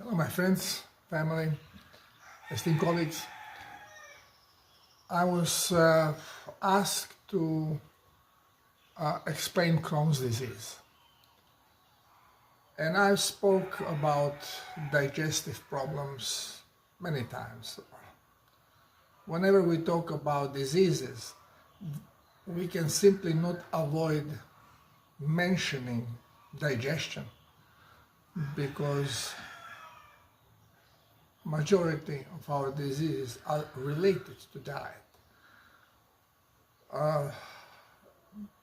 Hello, my friends, family, esteemed colleagues. I was asked to explain Crohn's disease. And I spoke about digestive problems many times. Whenever we talk about diseases, we can simply not avoid mentioning digestion because majority of our diseases are related to diet.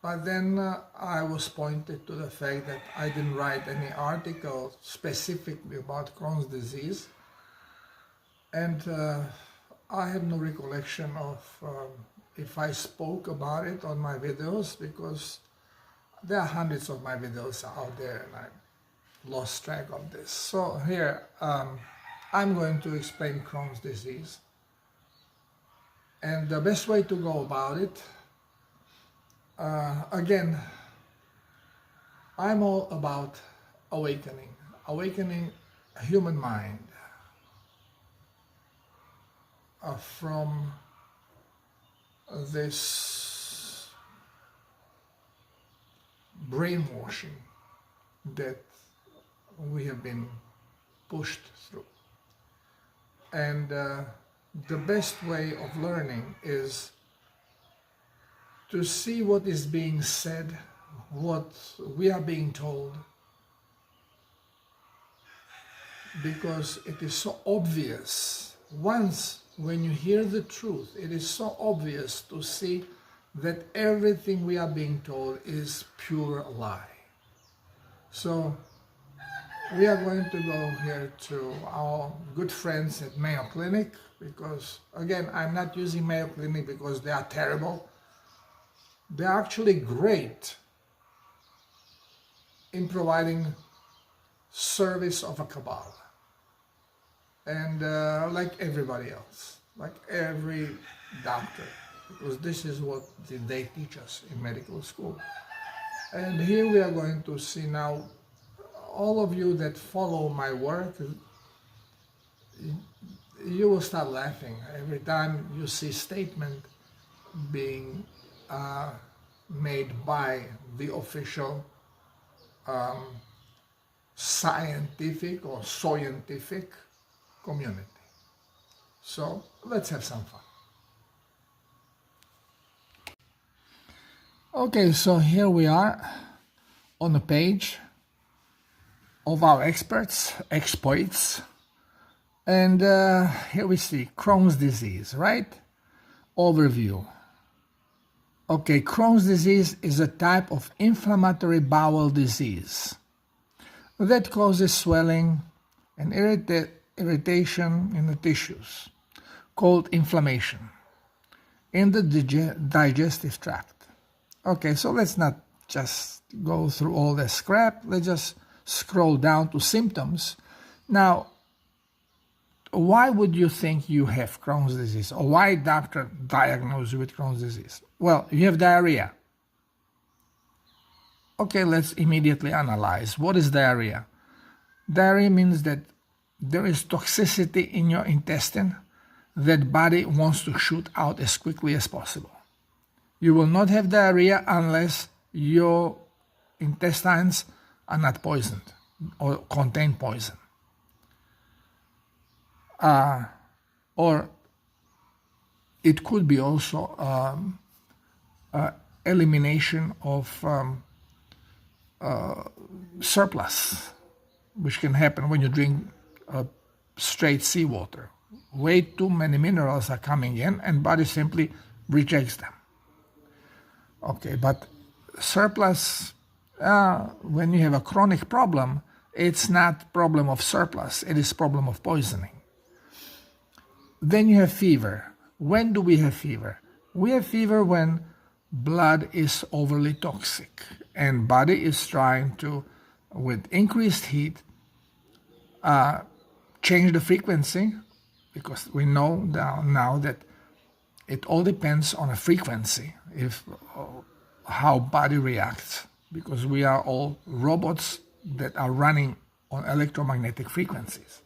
But then I was pointed to the fact that I didn't write any article specifically about Crohn's disease, and I have no recollection of if I spoke about it on my videos, because there are hundreds of my videos out there and I lost track of this. So here I'm going to explain Crohn's disease, and the best way to go about it, again, I'm all about awakening a human mind from this brainwashing that we have been pushed through. And the best way of learning is to see what is being said, what we are being told, because it is so obvious. Once when you hear the truth, it is so obvious to see that everything we are being told is pure lie. So we are going to go here to our good friends at Mayo Clinic, because again, I'm not using Mayo Clinic because they are terrible. They're actually great in providing service of a Kabbalah. And like everybody else, like every doctor, because this is what they teach us in medical school. And here we are going to see now, all of you that follow my work, you will start laughing every time you see statement being made by the official scientific or scientific community. So let's have some fun. Okay, so here we are on the page of our exploits, and here we see Crohn's disease, right? Overview. Okay, Crohn's disease is a type of inflammatory bowel disease that causes swelling and irritation in the tissues, called inflammation, in the digestive tract. Okay, so let's not just go through all this crap. Let's just scroll down to symptoms. Now, why would you think you have Crohn's disease, or why doctor diagnose you with Crohn's disease? Well, you have diarrhea. Okay, let's immediately analyze. What is diarrhea? Diarrhea means that there is toxicity in your intestine that body wants to shoot out as quickly as possible. You will not have diarrhea unless your intestines are not poisoned or contain poison. Or it could be also elimination of surplus, which can happen when you drink straight seawater. Way too many minerals are coming in and body simply rejects them. Okay, but surplus, when you have a chronic problem, it's not problem of surplus, it is problem of poisoning. Then you have fever. When do we have fever? We have fever when blood is overly toxic and body is trying to, with increased heat, change the frequency, because we know now that it all depends on a frequency, how body reacts, because we are all robots that are running on electromagnetic frequencies.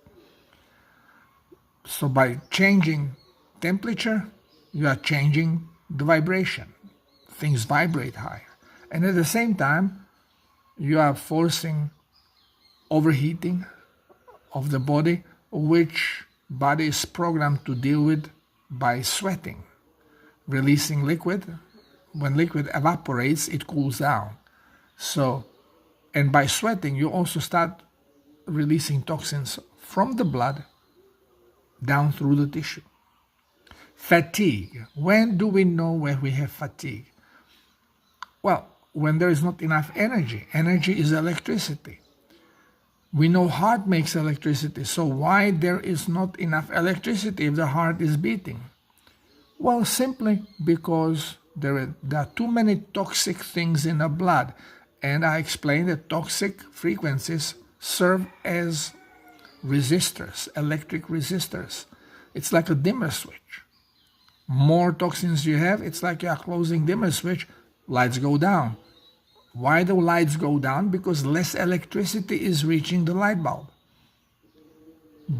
So by changing temperature, you are changing the vibration. Things vibrate higher. And at the same time, you are forcing overheating of the body, which body is programmed to deal with by sweating, releasing liquid. When liquid evaporates, it cools down. So, and by sweating, you also start releasing toxins from the blood down through the tissue. Fatigue. When do we know when we have fatigue? Well, when there is not enough energy. Energy is electricity. We know heart makes electricity, so why there is not enough electricity if the heart is beating? Well, simply because there are too many toxic things in the blood. And I explained that toxic frequencies serve as resistors, electric resistors. It's like a dimmer switch. More toxins you have, it's like you are closing dimmer switch, lights go down. Why do lights go down? Because less electricity is reaching the light bulb.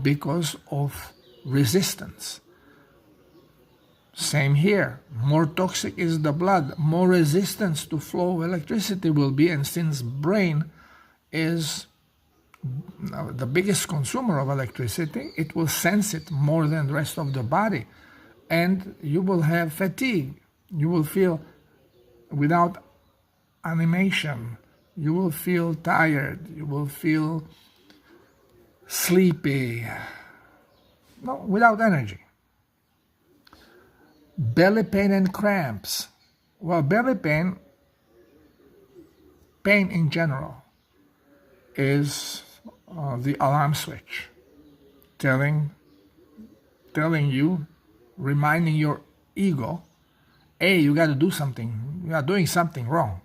Because of resistance. Same here. More toxic is the blood, more resistance to flow of electricity will be, and since brain is the biggest consumer of electricity, it will sense it more than the rest of the body, and you will have fatigue. You will feel without animation, you will feel tired, you will feel sleepy, no, without energy. Belly pain and cramps. Well, belly pain in general, is the alarm switch telling you, reminding your ego, hey, you got to do something, you are doing something wrong.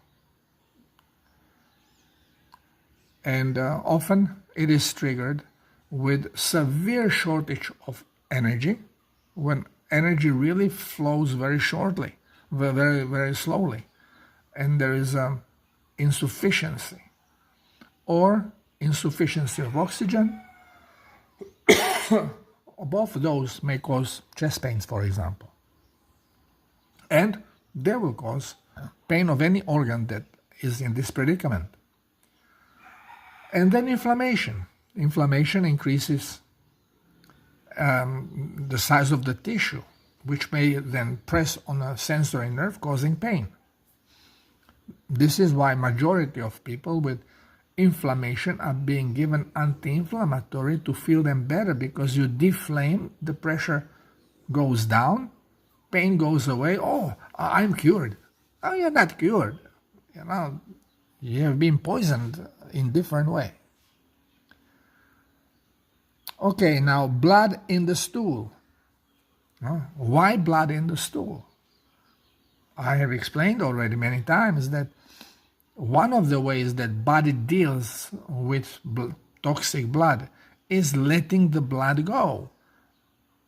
And often it is triggered with severe shortage of energy, when energy really flows very shortly, very, very slowly, and there is insufficiency, or insufficiency of oxygen. Both of those may cause chest pains, for example. And they will cause pain of any organ that is in this predicament. And then inflammation. Inflammation increases the size of the tissue, which may then press on a sensory nerve, causing pain. This is why majority of people with inflammation are being given anti-inflammatory to feel them better, because you deflame, the pressure goes down, pain goes away. Oh, I'm cured. Oh, you're not cured. You have been poisoned in different way. Okay, now blood in the stool. Why blood in the stool? I have explained already many times that one of the ways that body deals with toxic blood is letting the blood go.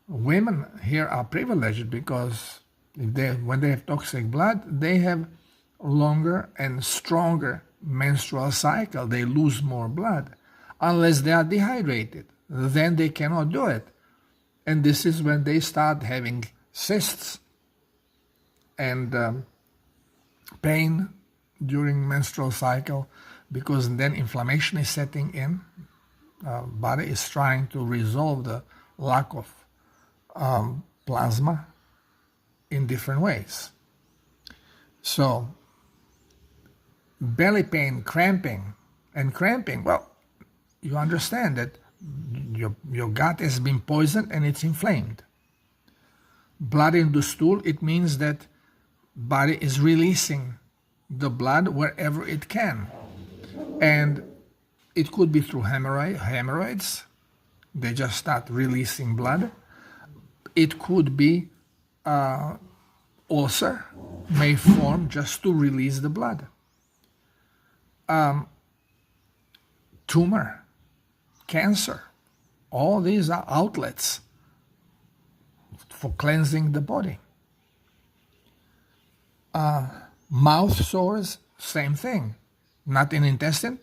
Women here are privileged because when they have toxic blood, they have longer and stronger menstrual cycle. They lose more blood. Unless they are dehydrated, then they cannot do it. And this is when they start having cysts and pain during menstrual cycle, because then inflammation is setting in. Body is trying to resolve the lack of plasma in different ways. So belly pain, cramping, well, you understand that your gut has been poisoned and it's inflamed. Blood in the stool, it means that body is releasing the blood wherever it can. And it could be through hemorrhoids. They just start releasing blood. It could be ulcer may form just to release the blood. Tumor, cancer, all these are outlets for cleansing the body. Mouth sores, same thing. Not in intestine,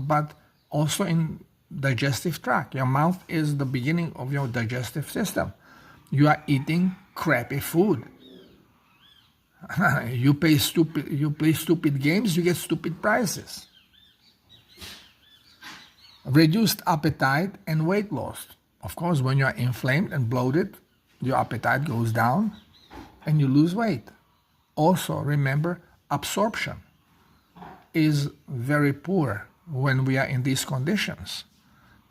but also in digestive tract. Your mouth is the beginning of your digestive system. You are eating crappy food. You play stupid games, you get stupid prizes. Reduced appetite and weight loss. Of course, when you are inflamed and bloated, your appetite goes down and you lose weight. Also, remember, absorption is very poor when we are in these conditions.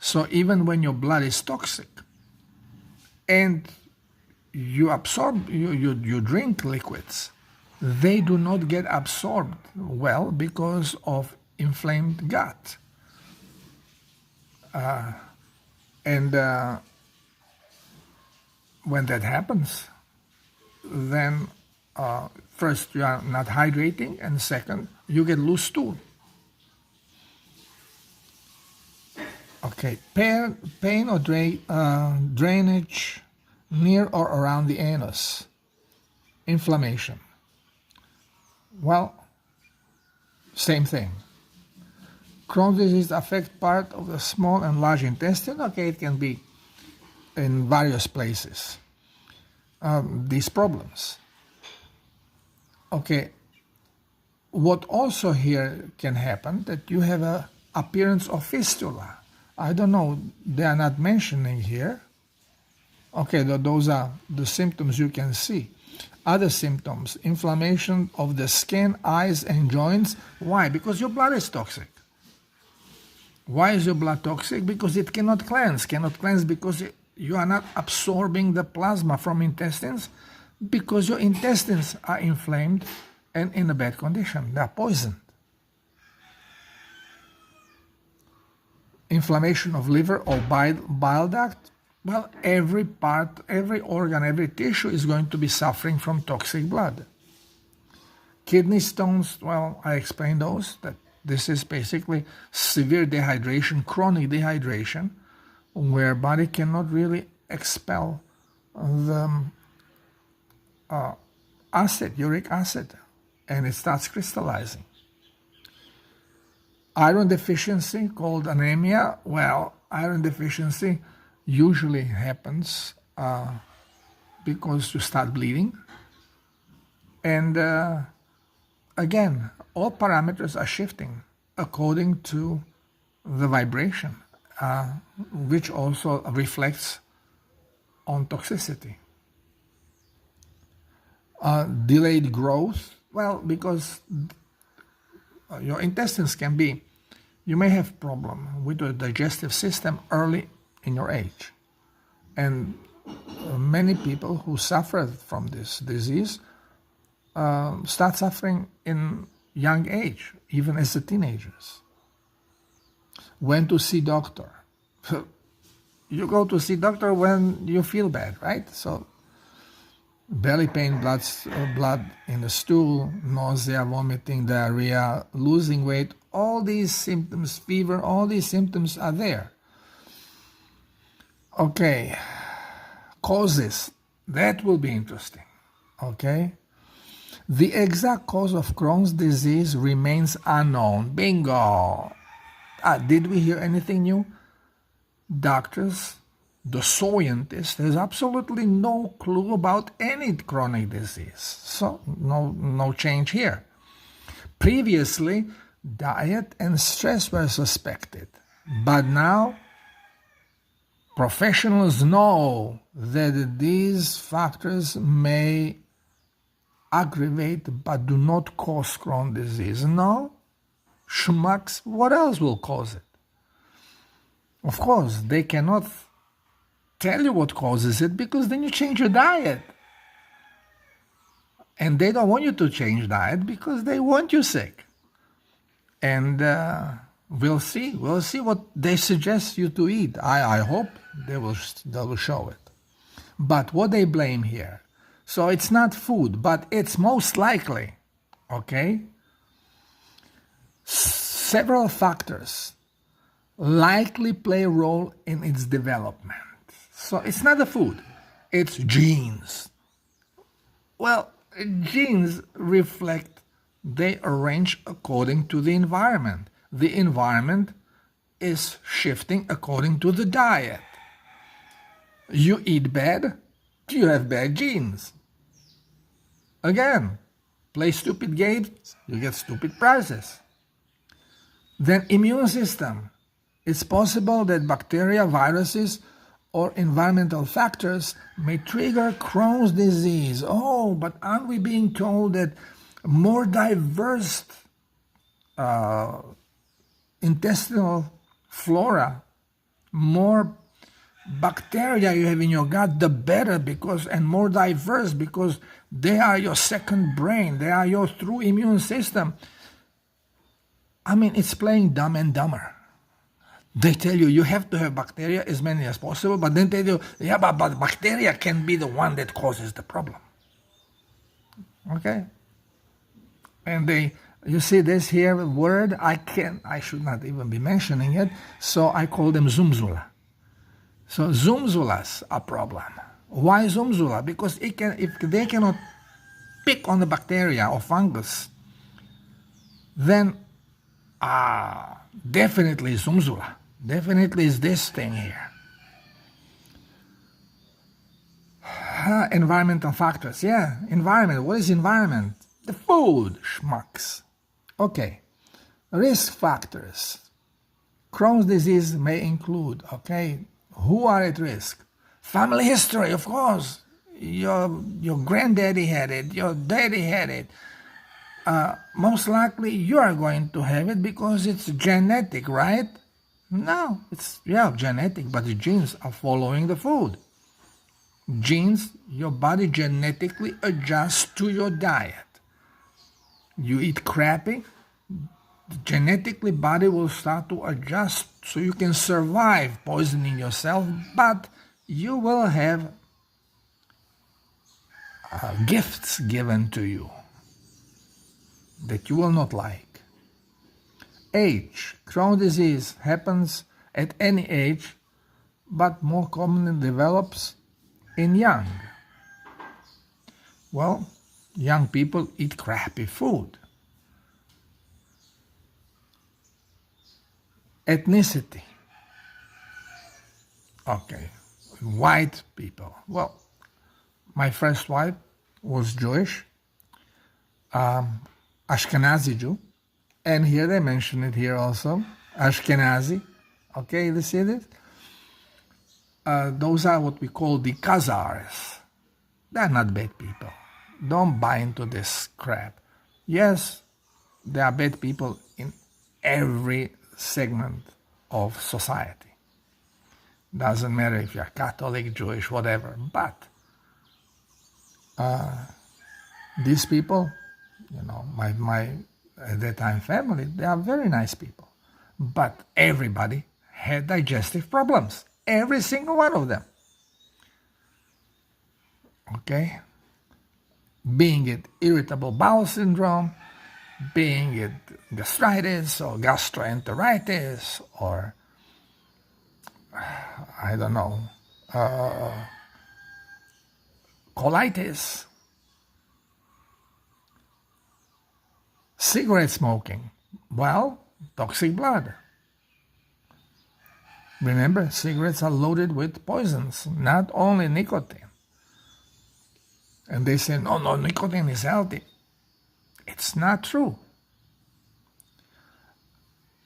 So even when your blood is toxic and you absorb, you drink liquids, they do not get absorbed well because of inflamed gut. And when that happens, then first you are not hydrating, and second, you get loose stool. Okay, pain or drainage near or around the anus. Inflammation. Well, same thing. Crohn's disease affects part of the small and large intestine. Okay, it can be in various places. These problems. Okay, what also here can happen, that you have an appearance of fistula. I don't know, they are not mentioning here. Okay, those are the symptoms you can see. Other symptoms, inflammation of the skin, eyes, and joints. Why? Because your blood is toxic. Why is your blood toxic? Because it cannot cleanse. Cannot cleanse because you are not absorbing the plasma from intestines, because your intestines are inflamed and in a bad condition. They are poisoned. Inflammation of liver or bile duct. Well, every part, every organ, every tissue is going to be suffering from toxic blood. Kidney stones, well, I explained those, that this is basically severe dehydration, chronic dehydration, where body cannot really expel the uric acid, and it starts crystallizing. Iron deficiency, called anemia. Well, iron deficiency usually happens because you start bleeding. And again, all parameters are shifting according to the vibration, which also reflects on toxicity. Delayed growth, well, because your intestines can be, you may have problem with your digestive system early in your age. And many people who suffer from this disease start suffering in young age, even as the teenagers. When to see doctor? You go to see doctor when you feel bad, right? So belly pain, blood in the stool, nausea, vomiting, diarrhea, losing weight, all these symptoms, fever, all these symptoms are there. Okay, causes, that will be interesting, okay? The exact cause of Crohn's disease remains unknown. Bingo! Did we hear anything new? Doctors, the scientists, there's absolutely no clue about any chronic disease. So no change here. Previously, diet and stress were suspected, but now professionals know that these factors may aggravate but do not cause Crohn's disease. No? Schmucks, what else will cause it? Of course, they cannot tell you what causes it, because then you change your diet. And they don't want you to change diet because they want you sick. And we'll see what they suggest you to eat. I hope they will show it. But what they blame here, so it's not food, but it's most likely, okay? Several factors likely play a role in its development. So it's not the food, it's genes. Well, genes reflect, they arrange according to the environment. The environment is shifting according to the diet. You eat bad, you have bad genes. Again, play stupid games, you get stupid prizes. Then immune system. It's possible that bacteria, viruses, or environmental factors may trigger Crohn's disease. Oh, but aren't we being told that more diverse intestinal flora, more bacteria you have in your gut, the better, and more diverse, because they are your second brain, they are your true immune system. I mean, it's playing Dumb and Dumber. They tell you you have to have bacteria as many as possible, but then they tell you, yeah, but bacteria can be the one that causes the problem. Okay? And you see this here word, I should not even be mentioning it, so I call them Zumzula. So Zumzulas are a problem. Why Zumzula? Because if they cannot pick on the bacteria or fungus, then definitely Zumzula. Definitely is this thing here. Environmental factors. Yeah, environment. What is environment? The food, schmucks. Okay. Risk factors. Crohn's disease may include, okay, who are at risk? Family history, of course. Your granddaddy had it, your daddy had it. Most likely you are going to have it because it's genetic, right? No, it's, genetic, but the genes are following the food. Genes, your body genetically adjusts to your diet. You eat crappy, genetically body will start to adjust so you can survive poisoning yourself, but you will have gifts given to you that you will not like. Age. Crohn's disease happens at any age, but more commonly develops in young. Well, young people eat crappy food. Ethnicity. Okay, white people. Well, my first wife was Jewish, Ashkenazi Jew, and here they mention it here also, Ashkenazi. Okay, you see this? Those are what we call the Khazars. They're not bad people. Don't buy into this crap. Yes, there are bad people in every segment of society. Doesn't matter if you're Catholic, Jewish, whatever. But these people, my at that time family, they are very nice people. But everybody had digestive problems. Every single one of them. Okay? Being it irritable bowel syndrome, being it gastritis or gastroenteritis or, I don't know, colitis, cigarette smoking, well, toxic blood. Remember, cigarettes are loaded with poisons, not only nicotine. And they say, no, nicotine is healthy. It's not true.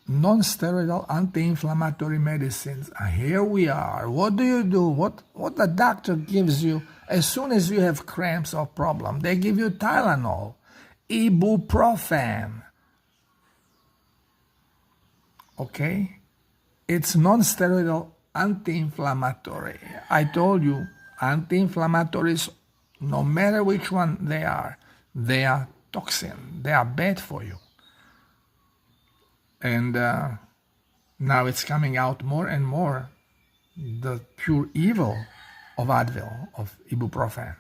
Non-steroidal anti-inflammatory medicines. Here we are. What do you do? What the doctor gives you as soon as you have cramps or problem? They give you Tylenol, ibuprofen. Okay? It's non-steroidal anti-inflammatory. I told you, anti-inflammatories, no matter which one they are toxin. They are bad for you. And now it's coming out more and more, the pure evil of Advil, of ibuprofen.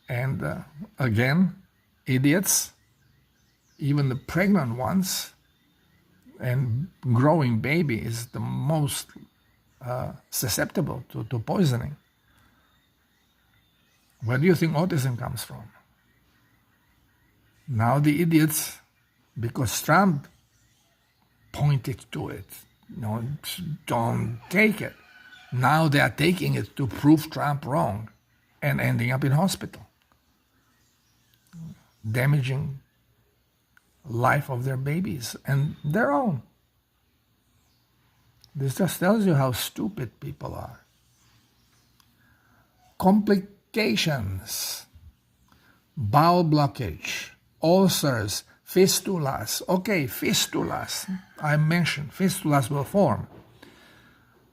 And again, idiots, even the pregnant ones, and growing baby is the most susceptible to poisoning. Where do you think autism comes from? Now the idiots, because Trump pointed to it. Don't take it. Now they are taking it to prove Trump wrong and ending up in hospital, damaging life of their babies and their own. This just tells you how stupid people are. Complications, bowel blockage, ulcers, fistulas. Okay, fistulas. I mentioned fistulas will form.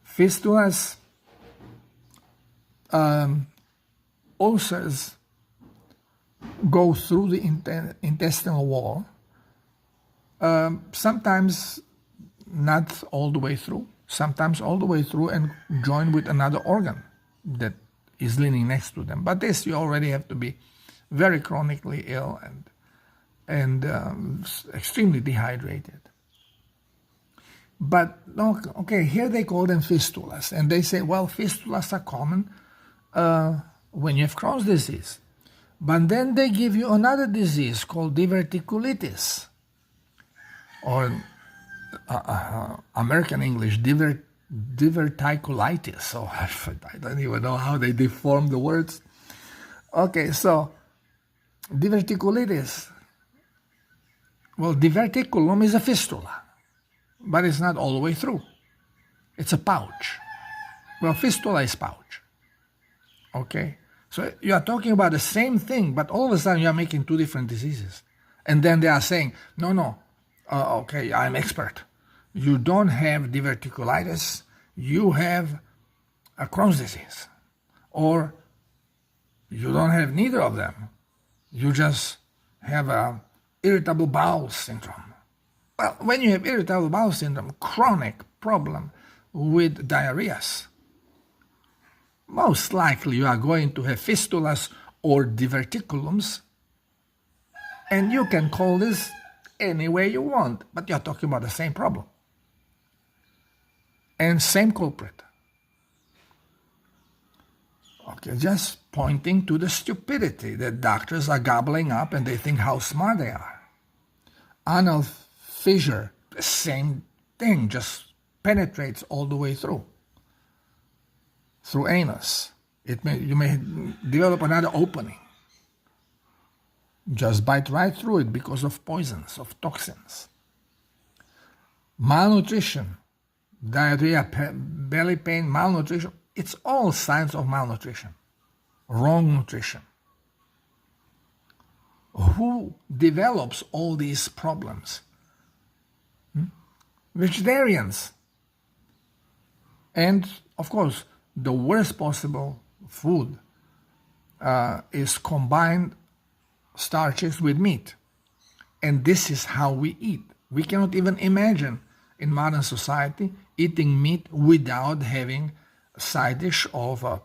Fistulas, ulcers go through the intestinal wall. Sometimes not all the way through, sometimes all the way through and join with another organ that is leaning next to them. But this, you already have to be very chronically ill and extremely dehydrated. But okay, here they call them fistulas, and they say, well, fistulas are common when you have Crohn's disease. But then they give you another disease called diverticulitis, or American English, diverticulitis. So I don't even know how they deform the words. Okay, so diverticulitis. Well, diverticulum is a fistula, but it's not all the way through. It's a pouch. Well, fistula is pouch. Okay, so you are talking about the same thing, but all of a sudden you are making two different diseases. And then they are saying, no, okay, I'm expert. You don't have diverticulitis, you have a Crohn's disease. Or you don't have neither of them. You just have a irritable bowel syndrome. Well, when you have irritable bowel syndrome, chronic problem with diarrheas, most likely you are going to have fistulas or diverticulums, and you can call this any way you want, but you're talking about the same problem and same culprit. Okay, just pointing to the stupidity that doctors are gobbling up and they think how smart they are. Anal fissure, the same thing, just penetrates all the way through anus. You may develop another opening. Just bite right through it because of poisons, of toxins. Malnutrition, diarrhea, belly pain, malnutrition, it's all signs of malnutrition, wrong nutrition. Who develops all these problems? Vegetarians. And, of course, the worst possible food is combined starches with meat. And this is how we eat. We cannot even imagine in modern society eating meat without having a side dish of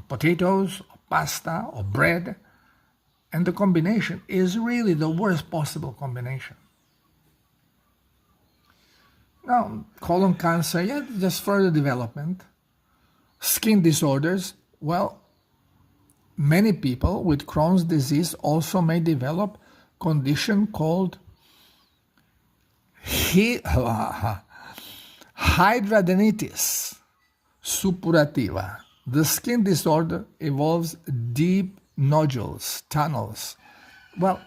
potatoes, or pasta, or bread. And the combination is really the worst possible combination. Now, colon cancer, yeah, just further development. Skin disorders, well, many people with Crohn's disease also may develop a condition called hidradenitis suppurativa. The skin disorder involves deep nodules, tunnels. Well,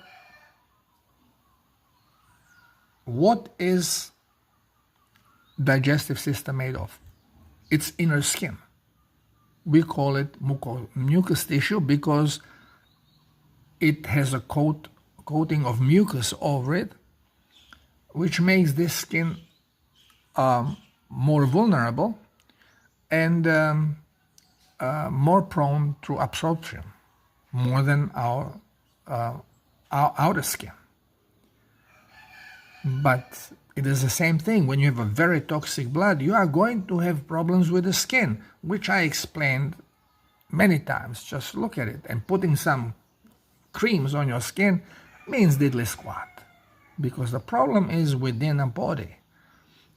what is digestive system made of? It's inner skin. We call it mucous tissue because it has a coating of mucus over it, which makes this skin more vulnerable and more prone to absorption, more than our outer skin. But it is the same thing. When you have a very toxic blood, you are going to have problems with the skin, which I explained many times. Just look at it. And putting some creams on your skin means diddly squat, because the problem is within a body.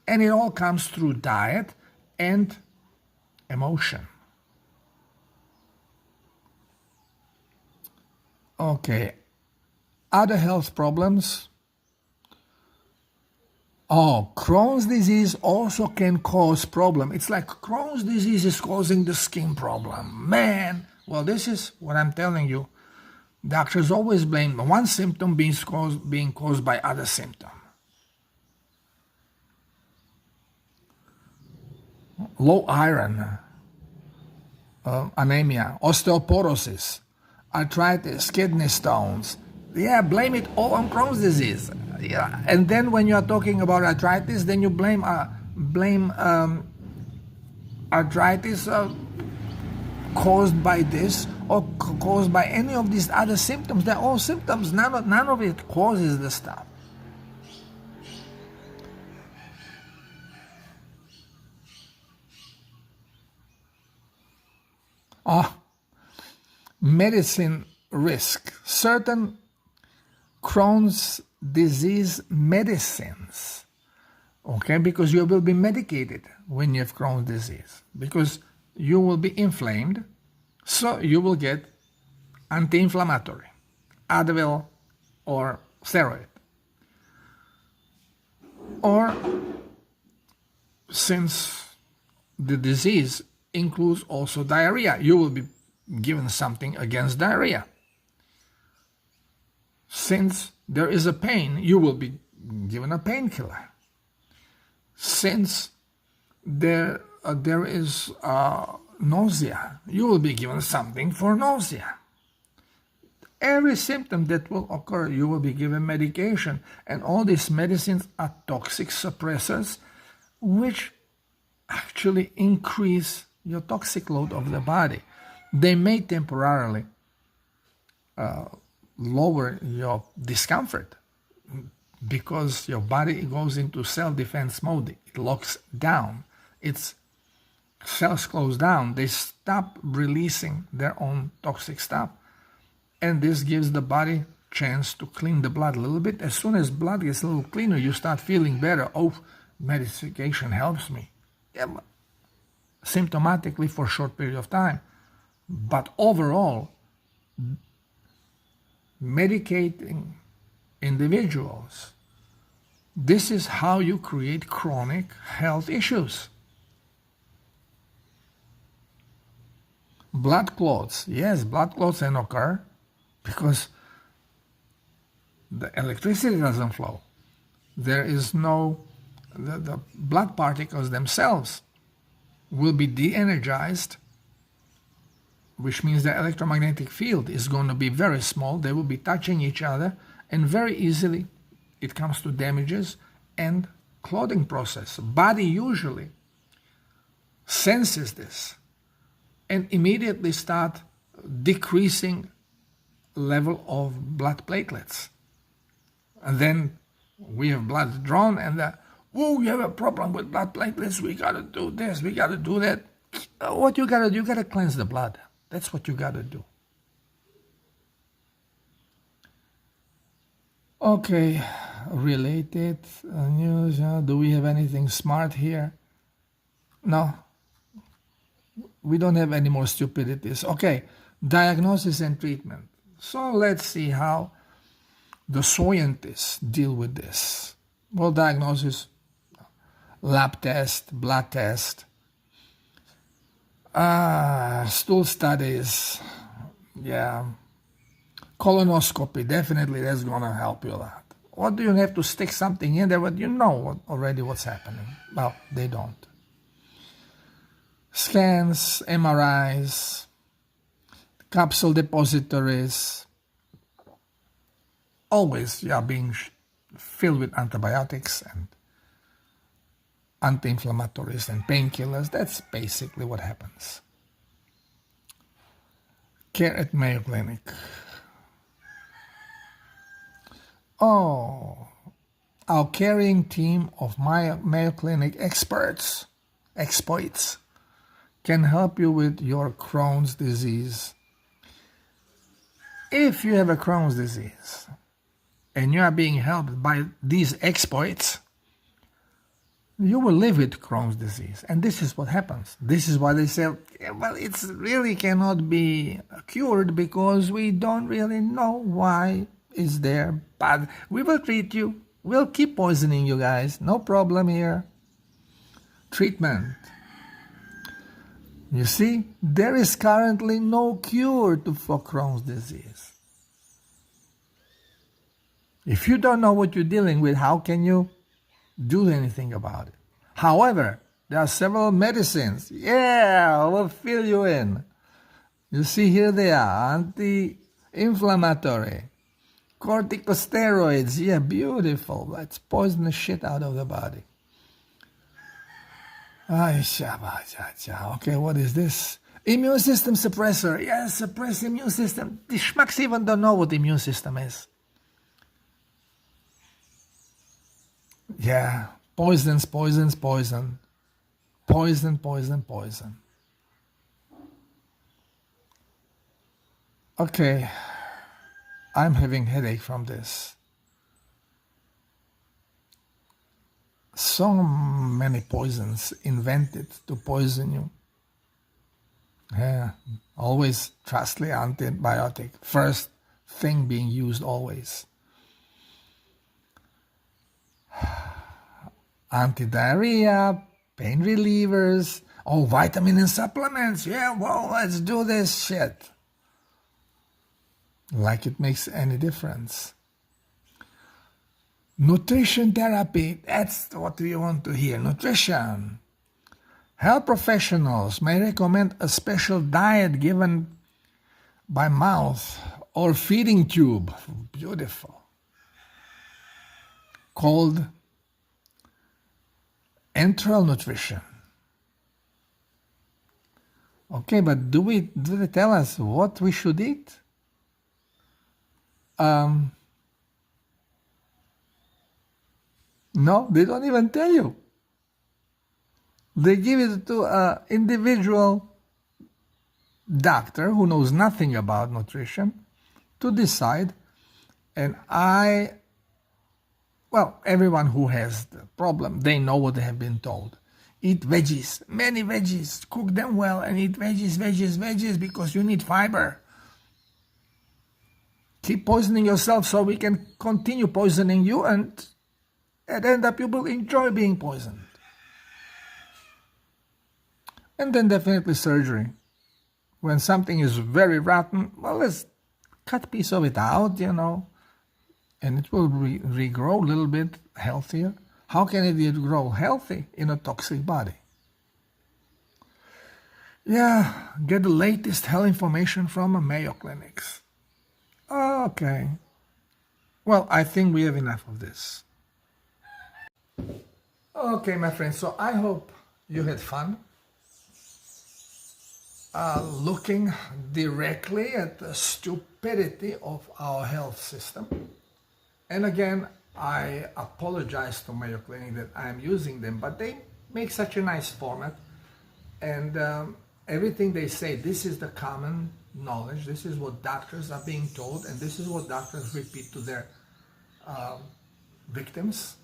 And it all comes through diet and emotion. Okay, other health problems. Oh, Crohn's disease also can cause problem. It's like Crohn's disease is causing the skin problem. Man, well, this is what I'm telling you. Doctors always blame one symptom being caused by other symptom. Low iron, anemia, osteoporosis, arthritis, kidney stones. Yeah, blame it all on Crohn's disease. Yeah, and then when you are talking about arthritis, then you blame arthritis caused by this or caused by any of these other symptoms. They're all symptoms. None of it causes the stuff. Medicine risk. Certain Crohn's disease medicines, okay, because you will be medicated when you have Crohn's disease, because you will be inflamed, so you will get anti-inflammatory, Advil or steroid. Or since the disease includes also diarrhea, you will be given something against diarrhea. Since there is a pain, you will be given a painkiller. Since there is nausea, you will be given something for nausea. Every symptom that will occur, you will be given medication. And all these medicines are toxic suppressors, which actually increase your toxic load of the body. They may temporarily lower your discomfort because your body goes into self-defense mode. It locks down. Its cells close down. They stop releasing their own toxic stuff. And this gives the body chance to clean the blood a little bit. As soon as blood gets a little cleaner, you start feeling better. Oh, medication helps me. Yeah, symptomatically for a short period of time. But overall, medicating individuals, this is how you create chronic health issues. Blood clots. Yes, blood clots can occur because the electricity doesn't flow. There is no, the blood particles themselves will be de-energized, which means the electromagnetic field is going to be very small. They will be touching each other, and very easily it comes to damages and clotting process. Body usually senses this and immediately start decreasing level of blood platelets. And then we have blood drawn and oh, you have a problem with blood platelets, we got to do this, we got to do that. What you got to do, you got to cleanse the blood. That's what you got to do. Okay, related news. Do we have anything smart here? No. We don't have any more stupidities. Okay, diagnosis and treatment. So let's see how the scientists deal with this. Well, diagnosis, lab test, blood test, stool studies, yeah, colonoscopy, definitely that's going to help you a lot. What do you have to stick something in there? But you know already what's happening. Well, they don't. Scans, MRIs, capsule depositories, always being filled with antibiotics and anti-inflammatories and painkillers. That's basically what happens. Care at Mayo Clinic. Oh, our caring team of Mayo Clinic experts can help you with your Crohn's disease. If you have a Crohn's disease and you are being helped by these experts, you will live with Crohn's disease. And this is what happens. This is why they say, well, it really cannot be cured because we don't really know why it's there. But we will treat you. We'll keep poisoning you guys. No problem here. Treatment. You see, there is currently no cure for Crohn's disease. If you don't know what you're dealing with, how can you do anything about it? However, there are several medicines. Yeah, we'll fill you in. You see, here they are, anti-inflammatory, corticosteroids. Yeah, beautiful. Let's poison the shit out of the body. Okay, what is this? Immune system suppressor. Yes, suppress immune system. The schmucks even don't know what the immune system is. Yeah, poison. Poison. Okay, I'm having headache from this. So many poisons invented to poison you. Yeah, always trust the antibiotic. First thing being used always. Anti-diarrhea, pain relievers, vitamin and supplements. Yeah, well, let's do this shit. Like it makes any difference. Nutrition therapy, that's what we want to hear. Nutrition. Health professionals may recommend a special diet given by mouth or feeding tube. Beautiful. Called enteral nutrition. Okay, but do they tell us what we should eat? No, they don't even tell you. They give it to an individual doctor who knows nothing about nutrition to decide. And everyone who has the problem, they know what they have been told. Eat veggies, many veggies, cook them well and eat veggies because you need fiber. Keep poisoning yourself so we can continue poisoning you, and at the end up you will enjoy being poisoned. And then definitely surgery. When something is very rotten, well, let's cut a piece of it out, and it will regrow a little bit healthier. How can it grow healthy in a toxic body? Yeah, get the latest health information from Mayo Clinics. Okay. Well, I think we have enough of this. Okay, my friends, so I hope you had fun looking directly at the stupidity of our health system. And again, I apologize to Mayo Clinic that I am using them, but they make such a nice format. And everything they say, this is the common knowledge, this is what doctors are being told, and this is what doctors repeat to their victims,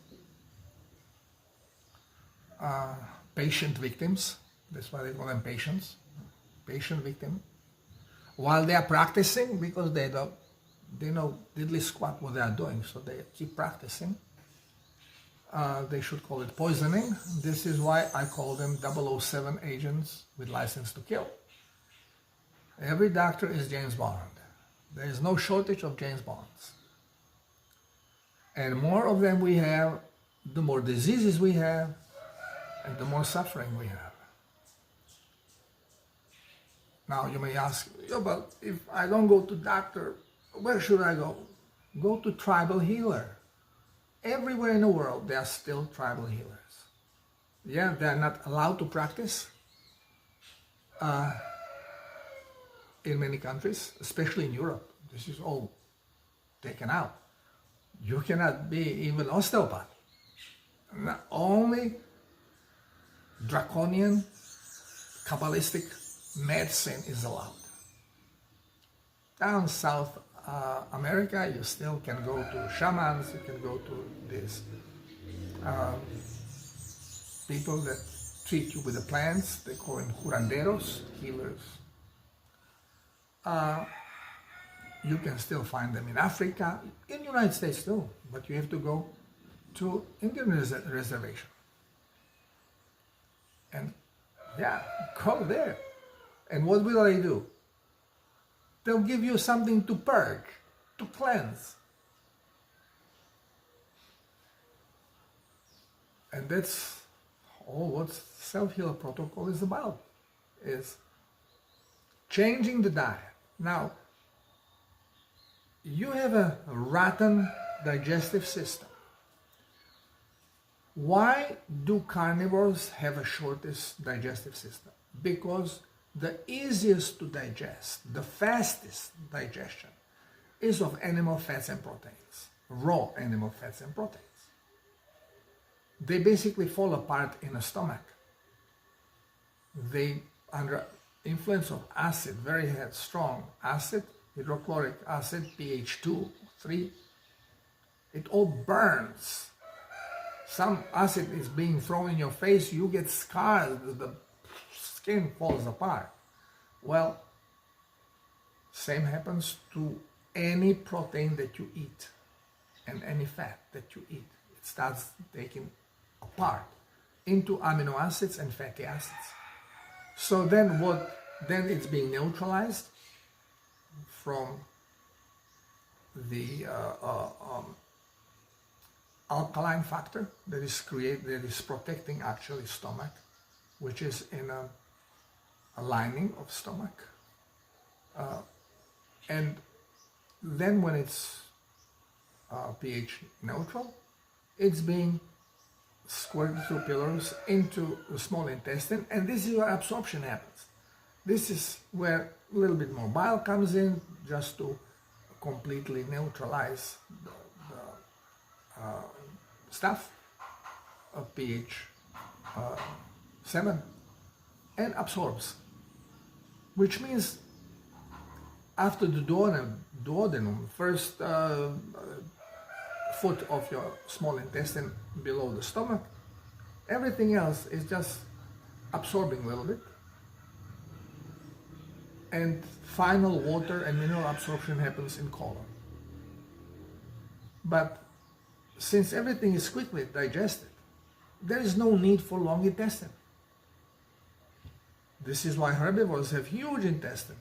patient victims. That's why they call them patients, patient victim, while they are practicing, because they know diddly squat what they are doing, so they keep practicing. They should call it poisoning. This is why I call them 007 agents with license to kill. Every doctor is James Bond. There is no shortage of James Bonds. And more of them we have, the more diseases we have, and the more suffering we have. Now you may ask, but if I don't go to doctor, where should I go? Go to tribal healer. Everywhere in the world, there are still tribal healers. Yeah, they are not allowed to practice in many countries, especially in Europe. This is all taken out. You cannot be even osteopath. Not only draconian, Kabbalistic medicine is allowed. Down South America, you still can go to shamans, you can go to these people that treat you with the plants. They call them curanderos, healers. You can still find them in Africa, in the United States too, but you have to go to Indian reservation. And yeah, go there. And what will they do? They'll give you something to purge, to cleanse. And that's all what self-heal protocol is about, is changing the diet. Now, you have a rotten digestive system. Why do carnivores have a shortest digestive system? Because the easiest to digest, the fastest digestion, is of animal fats and proteins, raw animal fats and proteins. They basically fall apart in the stomach. They, under influence of acid, very strong acid, hydrochloric acid, pH 2, 3, it all burns. Some acid is being thrown in your face, you get scars, the skin falls apart. Well, same happens to any protein that you eat and any fat that you eat. It starts taking apart into amino acids and fatty acids. So then it's being neutralized from the alkaline factor that is protecting actually stomach, which is in a lining of stomach. And then when it's pH neutral, it's being squirted through pillars into the small intestine, and this is where absorption happens. This is where a little bit more bile comes in, just to completely neutralize the stuff of pH 7 and absorbs, which means after the duodenum, first foot of your small intestine below the stomach, everything else is just absorbing a little bit, and final water and mineral absorption happens in colon. But since everything is quickly digested, there is no need for long intestine. This is why herbivores have huge intestine.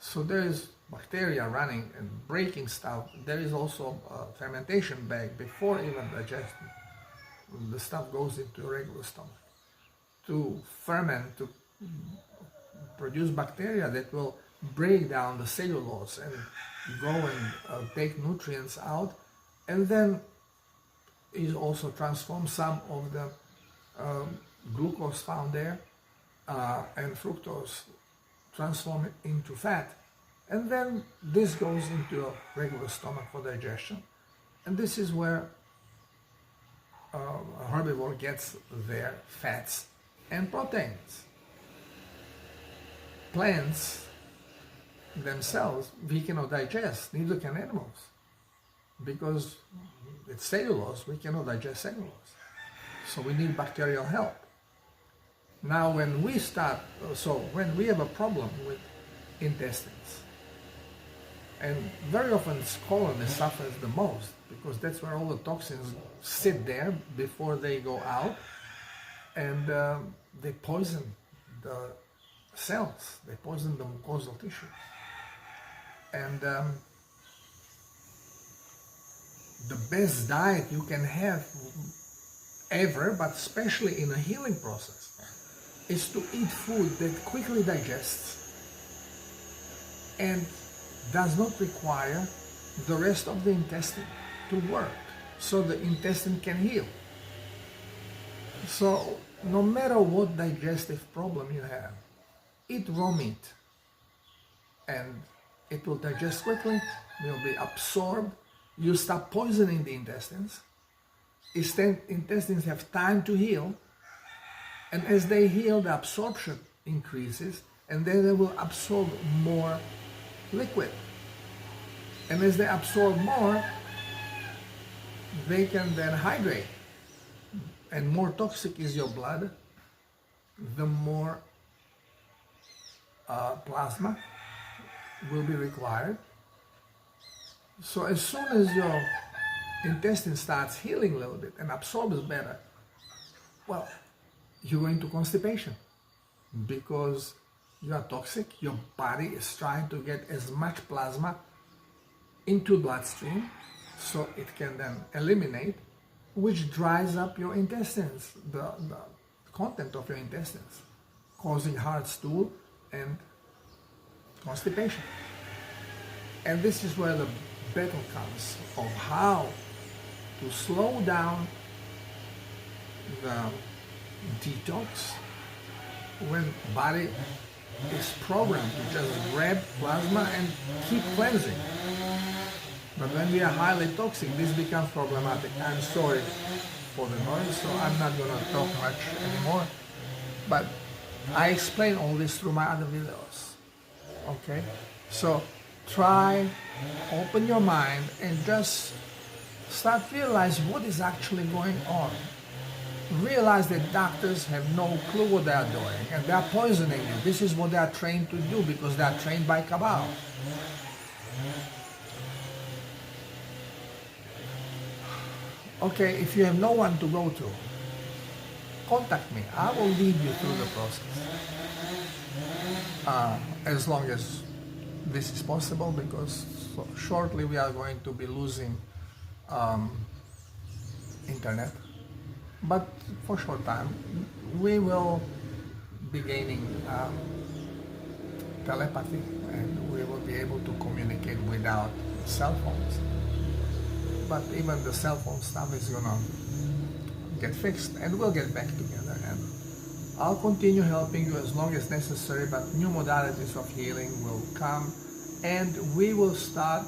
So there is bacteria running and breaking stuff. There is also a fermentation bag before even digestion. The stuff goes into a regular stomach to ferment, to produce bacteria that will break down the cellulose and go and take nutrients out, and then it also transforms some of the glucose found there and fructose, transform it into fat, and then this goes into a regular stomach for digestion. And this is where a herbivore gets their fats and proteins. Plants themselves we cannot digest, neither can animals, because it's cellulose, we cannot digest cellulose. So we need bacterial help. Now when we when we have a problem with intestines, and very often it's colon that suffers the most, because that's where all the toxins sit there before they go out, and they poison the cells, they poison the mucosal tissue. And the best diet you can have ever, but especially in a healing process, is to eat food that quickly digests and does not require the rest of the intestine to work, so the intestine can heal. So no matter what digestive problem you have, eat raw meat and it will digest quickly, will be absorbed, you stop poisoning the intestines, intestines have time to heal, and as they heal, the absorption increases, and then they will absorb more liquid. And as they absorb more, they can then hydrate. And more toxic is your blood, the more plasma will be required. So as soon as your intestine starts healing a little bit and absorbs better, well, you're going to constipation because you are toxic. Your body is trying to get as much plasma into bloodstream so it can then eliminate, which dries up your intestines, the content of your intestines, causing hard stool and constipation. And this is where the battle comes of how to slow down the detox when body is programmed to just grab plasma and keep cleansing. But when we are highly toxic, this becomes problematic. I'm sorry for the noise, so I'm not going to talk much anymore. But I explain all this through my other videos. Okay? So try, open your mind, and just start realize what is actually going on. Realize that doctors have no clue what they are doing and they are poisoning you. This is what they are trained to do because they are trained by Kabbalah. Okay, if you have no one to go to, contact me. I will lead you through the process. As long as this is possible, because shortly we are going to be losing internet. But for a short time, we will be gaining telepathy and we will be able to communicate without cell phones. But even the cell phone stuff is gonna get fixed and we'll get back together. And I'll continue helping you as long as necessary, but new modalities of healing will come and we will start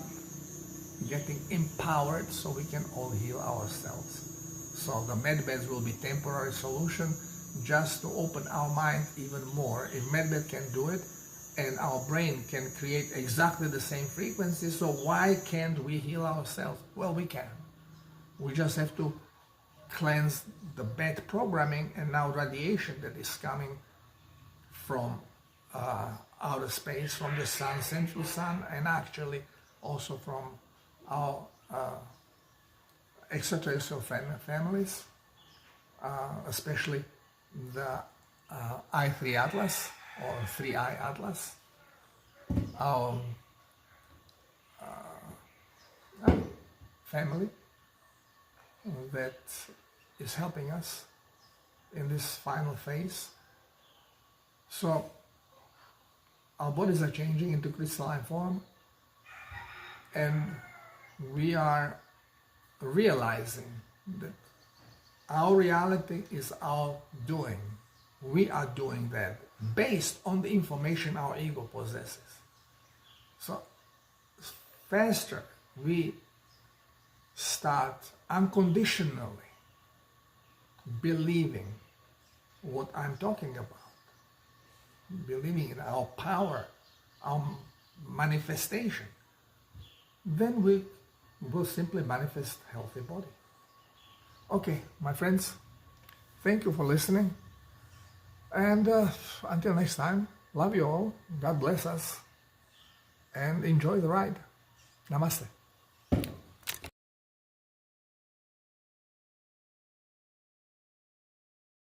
getting empowered so we can all heal ourselves. So the medbeds will be temporary solution just to open our mind even more. If medbed can do it and our brain can create exactly the same frequency, so why can't we heal ourselves? Well, we can. We just have to cleanse the bad programming and now radiation that is coming from outer space, from the sun, central sun, and actually also from our extraterrestrial families, especially the I3 Atlas or 3I Atlas, our family that is helping us in this final phase. So our bodies are changing into crystalline form and we are realizing that our reality is our doing. We are doing that based on the information our ego possesses. So faster we start unconditionally believing what I'm talking about, believing in our power, our manifestation, then we will simply manifest healthy body. Okay, my friends, thank you for listening. And until next time, love you all. God bless us. And enjoy the ride. Namaste.